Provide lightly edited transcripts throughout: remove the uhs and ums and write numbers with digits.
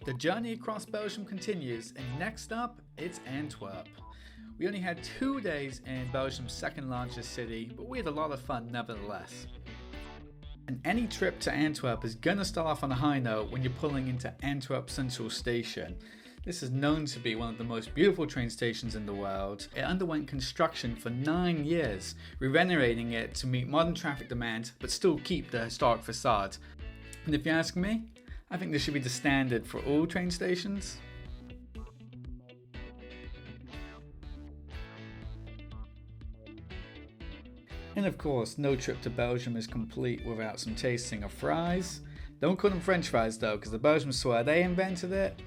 The journey across Belgium continues, and next up, it's Antwerp. We only had 2 days in Belgium's second largest city, but we had a lot of fun nevertheless. And any trip to Antwerp is gonna start off on a high note when you're pulling into Antwerp-Centraal station. This is known to be one of the most beautiful train stations in the world. It underwent construction for 9 years, renovating it to meet modern traffic demand but still keep the historic facade. And if you ask me, I think this should be the standard for all train stations. And of course, no trip to Belgium is complete without some tasting of fries. Don't call them French fries though, because the Belgians swear they invented it,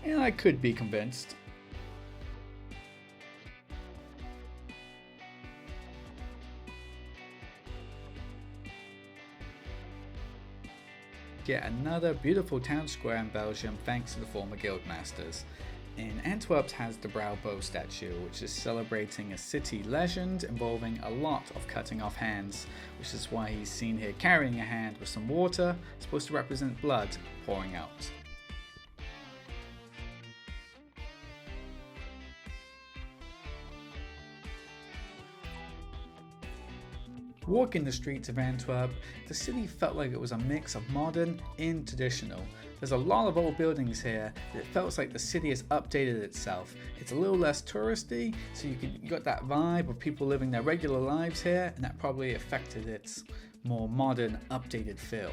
and I could be convinced. Yet another beautiful town square in Belgium thanks to the former guildmasters. In Antwerp has the Braubo statue, which is celebrating a city legend involving a lot of cutting off hands, which is why he's seen here carrying a hand with some water, supposed to represent blood pouring out. Walking the streets of Antwerp, the city felt like it was a mix of modern and traditional. There's a lot of old buildings here, and it feels like the city has updated itself. It's a little less touristy, so you got that vibe of people living their regular lives here, and that probably affected its more modern, updated feel.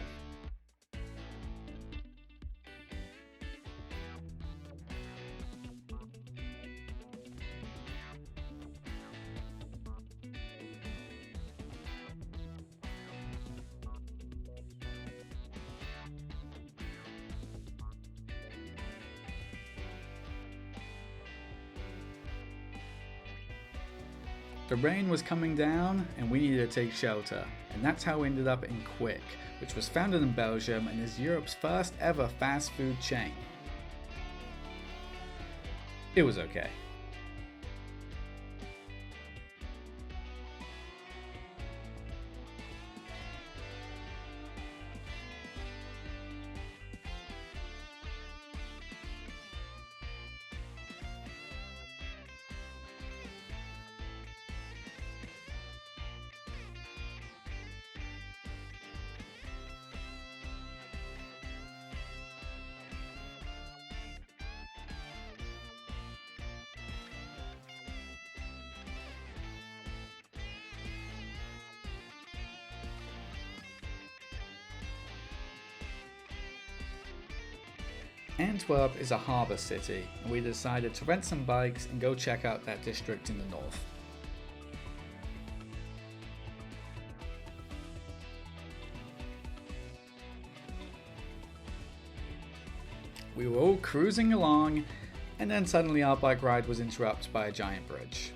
The rain was coming down and we needed to take shelter, and that's how we ended up in Quick, which was founded in Belgium and is Europe's first ever fast food chain. It was okay. Antwerp is a harbour city, and we decided to rent some bikes and go check out that district in the north. We were all cruising along, and then suddenly our bike ride was interrupted by a giant bridge.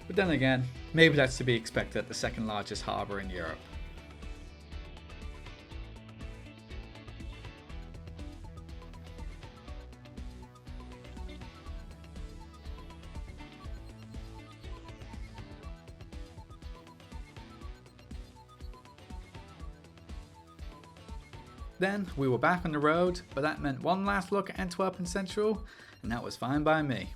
But then again, maybe that's to be expected at the second largest harbour in Europe. Then we were back on the road, but that meant one last look at Antwerpen-Centraal, and that was fine by me.